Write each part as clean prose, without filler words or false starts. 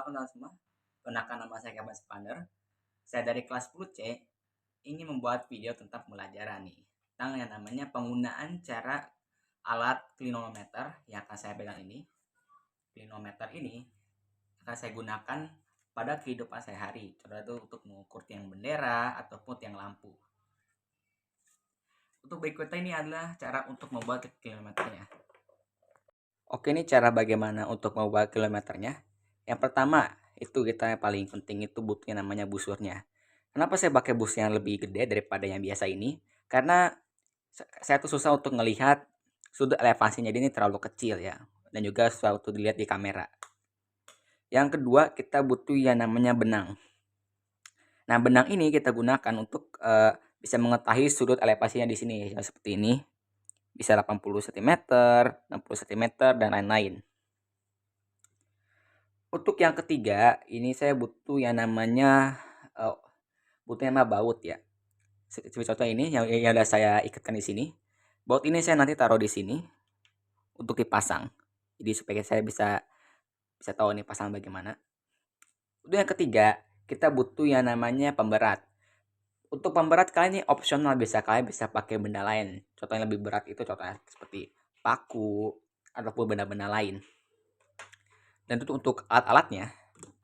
teman-teman semua, perkenalkan nama saya Kaban Spander. Saya dari kelas 10C ingin membuat video tentang pembelajaran nih tentang yang namanya penggunaan cara alat klinometer yang akan saya pegang ini. Klinometer ini akan saya gunakan pada kehidupan sehari-hari, contohnya itu untuk mengukur tiang bendera ataupun tiang lampu. Untuk berikutnya ini adalah cara untuk membuat kilometernya. Oke, ini cara bagaimana untuk membuat kilometernya. Yang pertama, itu kita yang paling penting itu butuhnya namanya busurnya. Kenapa saya pakai bus yang lebih gede daripada yang biasa ini? Karena saya tuh susah untuk melihat sudut elevasinya, ini terlalu kecil ya. Dan juga susah untuk dilihat di kamera. Yang kedua, kita butuh yang namanya benang. Nah, benang ini kita gunakan untuk bisa mengetahui sudut elevasinya di sini seperti ini. Bisa 80 cm, 60 cm, dan lain-lain. Untuk yang ketiga, ini saya butuh yang namanya baut ya. Seperti contoh ini yang udah saya ikatkan di sini. Baut ini saya nanti taruh di sini untuk dipasang. Jadi supaya saya bisa tahu nih pasang bagaimana. Untuk yang ketiga, kita butuh yang namanya pemberat. Untuk pemberat kalian ini opsional, kalian bisa pakai benda lain. Contoh yang lebih berat itu contohnya seperti paku ataupun benda-benda lain. Dan untuk alat-alatnya,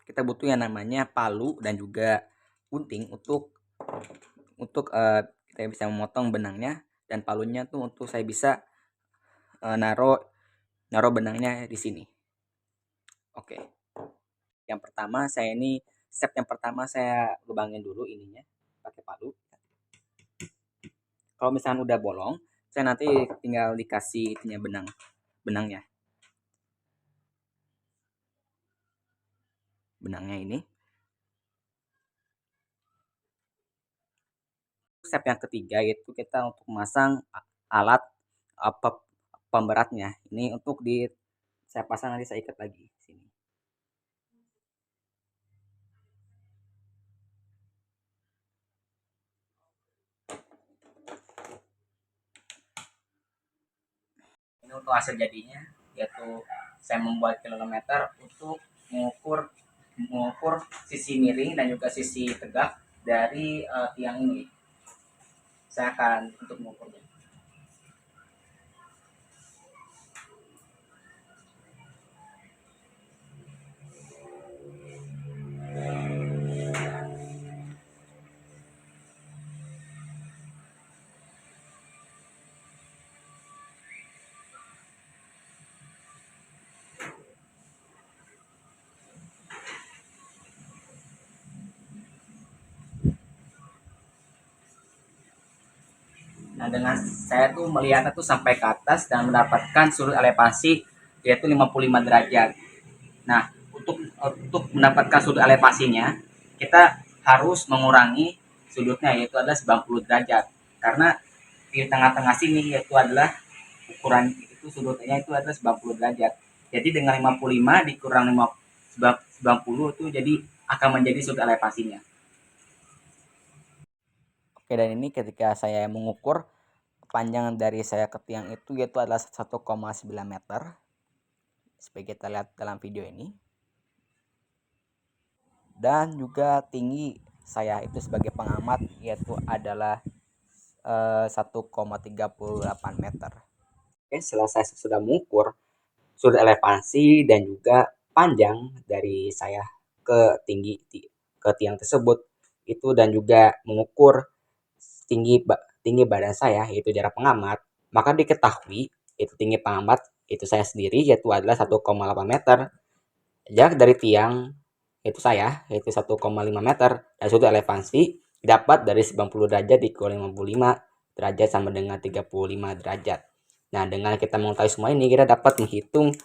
kita butuh yang namanya palu dan juga gunting untuk kita bisa memotong benangnya, dan palunya tuh untuk saya bisa naruh benangnya di sini. Oke. Step yang pertama saya lubangin dulu ininya pakai palu. Kalau misalnya udah bolong, saya nanti tinggal dikasih itunya benangnya ini. Step yang ketiga yaitu kita untuk memasang alat pemberatnya. Ini untuk saya pasang, nanti saya ikat lagi sini. Ini untuk hasil jadinya, yaitu saya membuat kilometer untuk mengukur sisi miring dan juga sisi tegak dari tiang ini. Saya akan untuk mengukurnya. Nah, dengan saya tuh melihatnya tuh sampai ke atas dan mendapatkan sudut elevasi yaitu 55 derajat. Nah, untuk mendapatkan sudut elevasinya, kita harus mengurangi sudutnya yaitu adalah 90 derajat. Karena di tengah-tengah sini yaitu adalah ukuran itu sudutnya itu adalah 90 derajat. Jadi dengan 55 dikurang 90 itu jadi akan menjadi sudut elevasinya. Oke, dan ini ketika saya mengukur panjang dari saya ke tiang itu yaitu adalah 1,9 meter. Seperti kita lihat dalam video ini. Dan juga tinggi saya itu sebagai pengamat yaitu adalah 1,38 meter. Oke, setelah saya sudah mengukur sudut elevasi dan juga panjang dari saya ke tiang tersebut itu, dan juga mengukur tinggi badan saya yaitu jarak pengamat, maka diketahui itu tinggi pengamat itu saya sendiri yaitu adalah 1,8 meter. Jarak dari tiang itu saya yaitu 1,5 meter, dan sudut elevasi dapat dari 90 derajat dikurangi 55 derajat sama dengan 35 derajat. Nah, dengan kita mengetahui semua ini, kita dapat menghitung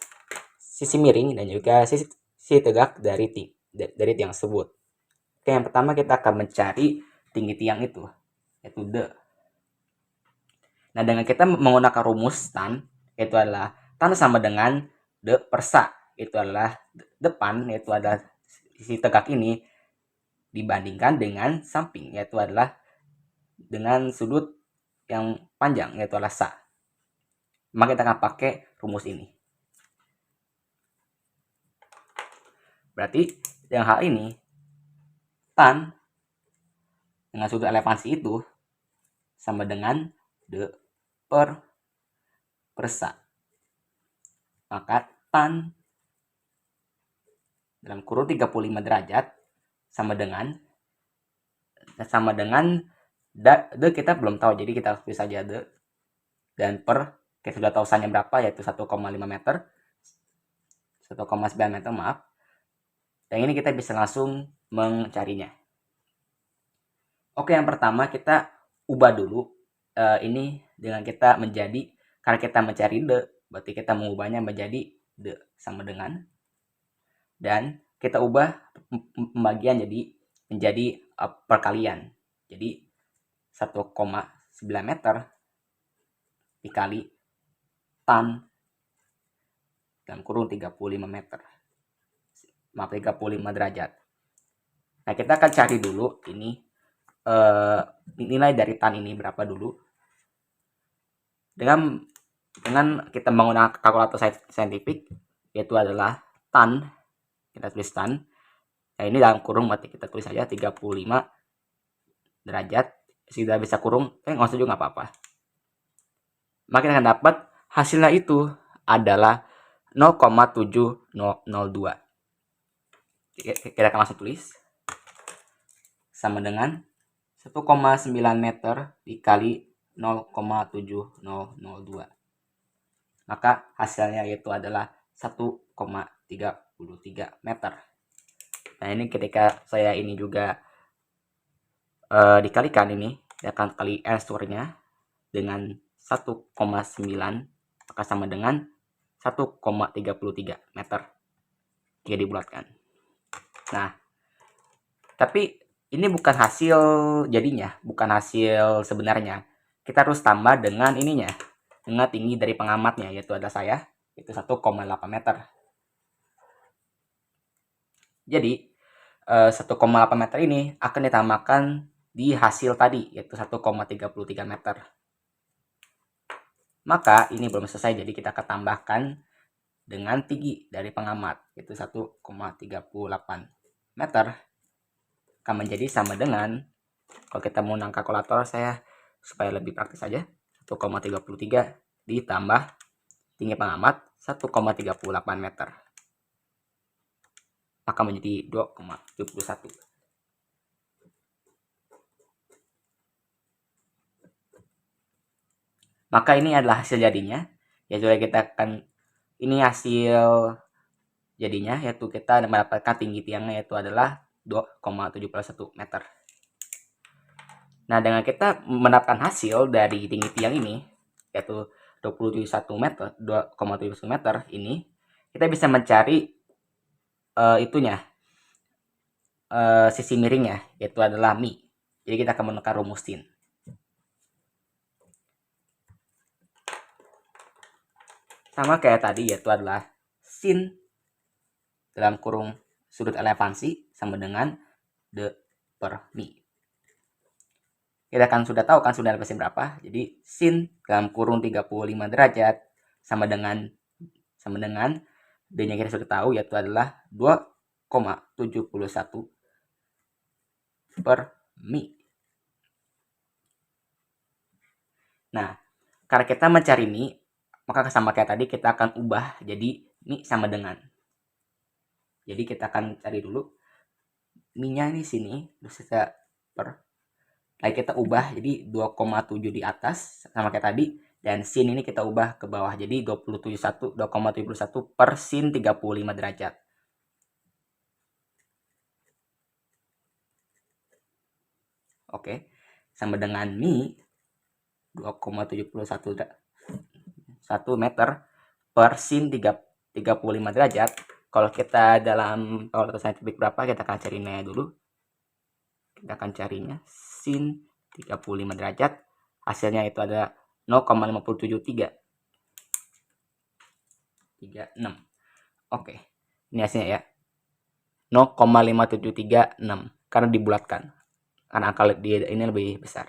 sisi miring dan juga sisi tegak dari tiang tersebut. Oke, yang pertama kita akan mencari tinggi tiang itu, yaitu D. Nah, dengan kita menggunakan rumus tan, itu adalah tan sama dengan D per sa, itu adalah depan, yaitu adalah sisi tegak ini, dibandingkan dengan samping, yaitu adalah dengan sudut yang panjang, yaitu adalah sa. Maka kita akan pakai rumus ini. Berarti Dengan hal ini, tan dengan sudut elevasi itu sama dengan d per persa. Maka tan dalam kurung 35 derajat sama dengan d kita belum tahu, jadi kita tulis saja d, dan per kita sudah tahu sanya berapa, yaitu 1,5 meter, 1,9 meter maaf. Dan ini kita bisa langsung mencarinya. Oke, yang pertama kita ubah dulu ini dengan kita menjadi, karena kita mencari d, berarti kita mengubahnya menjadi d sama dengan, dan kita ubah pembagian menjadi perkalian. Jadi 1,9 meter dikali tan dalam kurung 35 meter. Maaf, 35 derajat. Nah, kita akan cari dulu ini nilai dari tan ini berapa dulu. Dengan kita menggunakan kalkulator saintifik, yaitu adalah tan, kita tulis tan. Nah, ini dalam kurung, berarti kita tulis saja 35 derajat. Sudah bisa kurung, nggak usah juga nggak apa-apa. Maka kita akan dapat hasilnya itu adalah 0,7002. Kita akan langsung tulis sama dengan 1,9 meter dikali 0,7002. Maka hasilnya yaitu adalah 1,33 meter. Nah, ini ketika saya ini juga dikalikan, ini akan kali answernya dengan 1,9, maka sama dengan 1,33 meter jika dibulatkan. Nah, tapi ini bukan hasil jadinya, bukan hasil sebenarnya. Kita harus tambah dengan ininya, dengan tinggi dari pengamatnya, yaitu ada saya, itu 1,8 meter. Jadi 1,8 meter ini akan ditambahkan di hasil tadi, yaitu 1,33 meter. Maka ini belum selesai, jadi kita akan tambahkan dengan tinggi dari pengamat, yaitu 1,38 meter, akan menjadi sama dengan, kalau kita menggunakan kalkulator saya supaya lebih praktis saja, 1,33 ditambah tinggi pengamat 1,38 meter, maka menjadi 2,71. Maka ini adalah hasil jadinya, yaitu kita akan, ini hasil jadinya, yaitu kita mendapatkan tinggi tiangnya yaitu adalah 2,71 meter. Nah, dengan kita mendapatkan hasil dari tinggi tiang ini, yaitu 2,71 meter, 2,71 meter ini, kita bisa mencari sisi miringnya, yaitu adalah mi. Jadi kita akan menggunakan rumus sin. Sama kayak tadi, yaitu adalah sin dalam kurung sudut elevasi sama dengan d per mi. Kita kan sudah tahu kan sudut elevasi berapa. Jadi sin dalam kurung 35 derajat sama dengan d-nya kita sudah tahu, yaitu adalah 2,71 per mi. Nah, karena kita mencari mi, maka sama kayak tadi kita akan ubah jadi mi sama dengan. Jadi kita akan cari dulu mi-nya di sini, terus kita kita ubah jadi 2,7 di atas sama kayak tadi, dan sin ini kita ubah ke bawah jadi 2,71 per sin 35 derajat. Oke, sama dengan mi 2,71 meter per sin 35 derajat. Kalau kita dalam kalkulator saintifik berapa, kita akan carinya dulu. Kita akan carinya sin 35 derajat, hasilnya itu ada 0,57336. Oke, ini hasilnya ya, 0,5736 karena dibulatkan, karena angka ini lebih besar,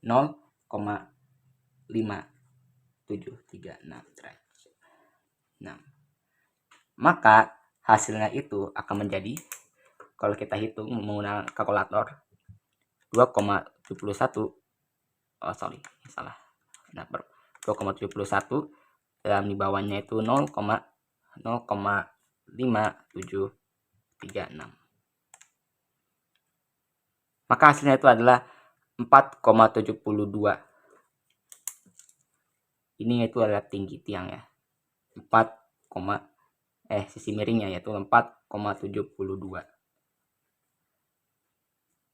0,5736 derajat. Nah, maka hasilnya itu akan menjadi, kalau kita hitung menggunakan kalkulator, 2,71, oh sorry salah, nah 2,71 dan di bawahnya itu 0,5736, maka hasilnya itu adalah 4,72. Ini itu adalah tinggi tiang ya, sisi miringnya yaitu 4,72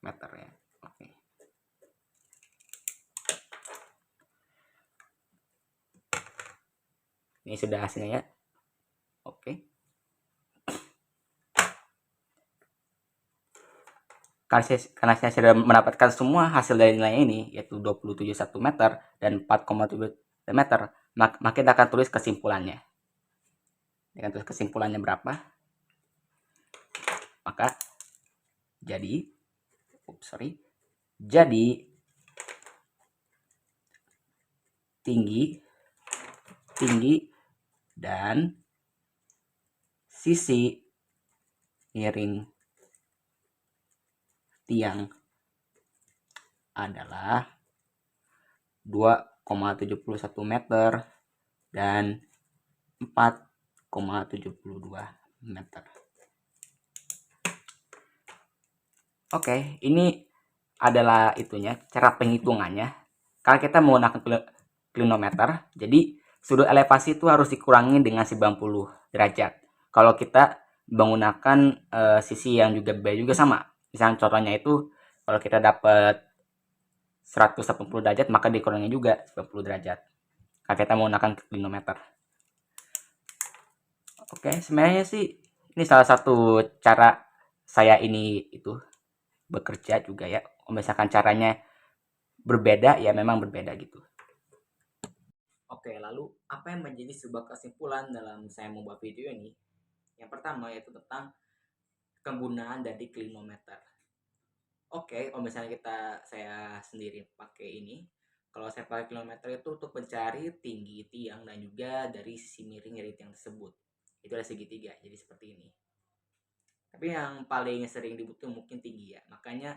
meter ya. Oke. Ini sudah hasilnya ya. Oke. Karena saya sudah mendapatkan semua hasil dari nilai ini, yaitu 27,1 meter dan 4,7 meter, maka kita akan tulis kesimpulannya. Dengan tulis kesimpulannya berapa, maka jadi tinggi dan sisi miring tiang adalah 2,71 meter dan 4,72 meter. Oke, ini adalah itunya, cara penghitungannya. Kalau kita menggunakan klinometer, jadi sudut elevasi itu harus dikurangi dengan 90 derajat. Kalau kita menggunakan sisi yang juga berbeda juga sama. Misalnya contohnya itu, kalau kita dapat 180 derajat, maka dikurangi juga 90 derajat. Kalau kita menggunakan klinometer. Oke, sebenarnya sih ini salah satu cara saya ini itu bekerja juga ya. Kalau misalkan caranya berbeda, ya memang berbeda gitu. Oke, lalu apa yang menjadi sebuah kesimpulan dalam saya membuat video ini? Yang pertama yaitu tentang penggunaan dari klinometer. Oke, kalau misalnya saya sendiri pakai ini, kalau saya pakai klinometer itu untuk mencari tinggi tiang dan juga dari sisi miring dari tiang tersebut. Itu ada segitiga, jadi seperti ini. Tapi yang paling sering dibutuhkan mungkin tinggi ya, makanya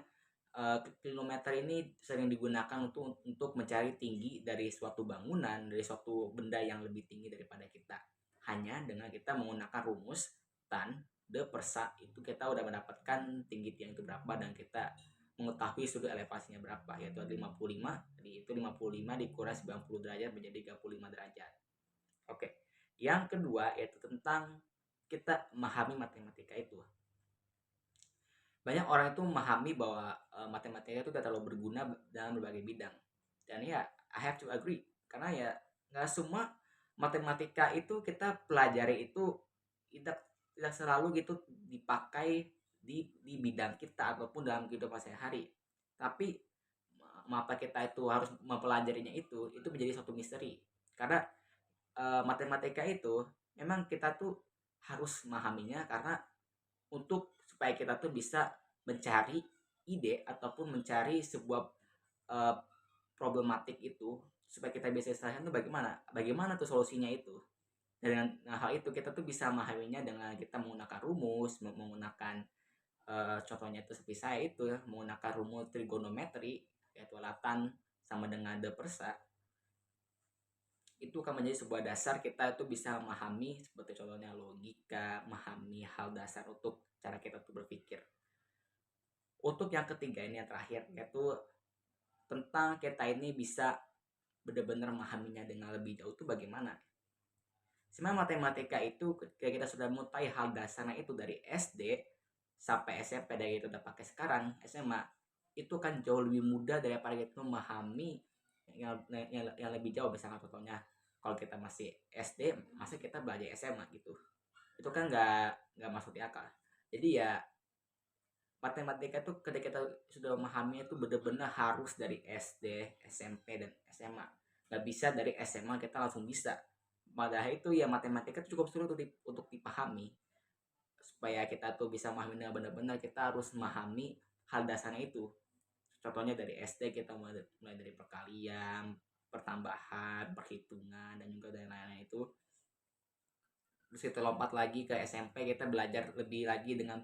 kilometer ini sering digunakan untuk mencari tinggi dari suatu bangunan, dari suatu benda yang lebih tinggi daripada kita. Hanya dengan kita menggunakan rumus tan de persa, itu kita udah mendapatkan tinggi tiang itu berapa dan kita mengetahui sudut elevasinya berapa, yaitu 55. Jadi itu 55 dikurangi 90 derajat menjadi 35 derajat. Oke. Yang kedua yaitu tentang kita memahami matematika itu. Banyak orang itu memahami bahwa matematika itu tidak terlalu berguna dalam berbagai bidang, dan ya I have to agree, karena ya nggak semua matematika itu kita pelajari itu tidak tidak selalu gitu dipakai di bidang kita ataupun dalam kehidupan sehari-hari. Tapi mengapa kita itu harus mempelajarinya itu menjadi suatu misteri, karena matematika itu memang kita tuh harus memahaminya karena untuk supaya kita tuh bisa mencari ide ataupun mencari sebuah uh, problematik itu, supaya kita bisa selesaikan tuh bagaimana tuh solusinya itu. Dan dengan hal itu kita tuh bisa memahaminya dengan kita menggunakan rumus, menggunakan contohnya itu seperti saya itu ya, menggunakan rumus trigonometri, yaitu latan sama dengan de persa. Itu akan menjadi sebuah dasar kita itu bisa memahami seperti contohnya logika, memahami hal dasar untuk cara kita tuh berpikir. Untuk yang ketiga ini yang terakhir, yaitu tentang kita ini bisa benar-benar memahaminya dengan lebih jauh itu bagaimana. Sebenarnya matematika itu ketika kita sudah mulai hal dasarnya itu dari SD sampai SMP, dari itu udah pakai sekarang SMA, itu kan jauh lebih mudah daripada kita memahami yang lebih jauh. Misalnya contohnya kalau kita masih SD, masa kita belajar SMA gitu, itu kan nggak masuk di akal. Jadi ya matematika itu ketika kita sudah memahami itu benar-benar harus dari SD, SMP, dan SMA. Nggak bisa dari SMA kita langsung bisa. Padahal itu ya matematika itu cukup sulit untuk dipahami. Supaya kita tuh bisa memahami dengan benar-benar, kita harus memahami hal dasarnya itu. Contohnya dari SD kita mulai dari perkalian, pertambahan, perhitungan, dan juga dari lain-lain itu. terus kita lompat lagi ke SMP, kita belajar lebih lagi dengan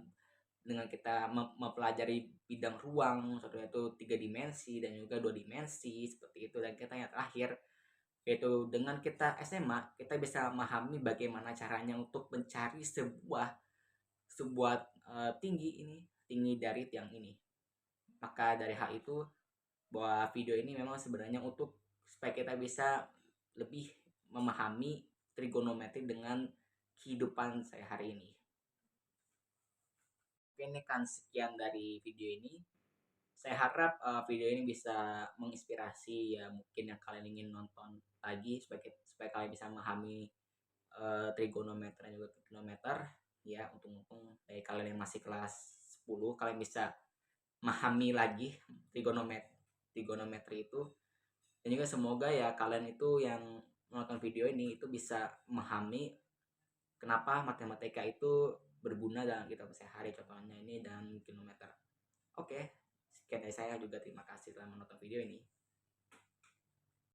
kita mempelajari bidang ruang, satu itu 3 dimensi dan juga 2 dimensi seperti itu. Dan kita yang terakhir yaitu dengan kita SMA, kita bisa memahami bagaimana caranya untuk mencari sebuah tinggi dari tiang ini. Maka dari hal itu, bahwa video ini memang sebenarnya untuk supaya kita bisa lebih memahami trigonometri dengan kehidupan saya hari ini. Oke, ini kan sekian dari video ini. Saya harap video ini bisa menginspirasi ya, mungkin yang kalian ingin nonton lagi supaya kalian bisa memahami trigonometri dan juga trigonometer ya. Untung-untung dari kalian yang masih kelas 10, kalian bisa memahami lagi trigonometri itu. Dan juga semoga ya kalian itu yang menonton video ini itu bisa memahami kenapa matematika itu berguna dalam kita sehari-hari, contohnya ini dan kilometer. Oke, sekian dari saya juga, terima kasih telah menonton video ini.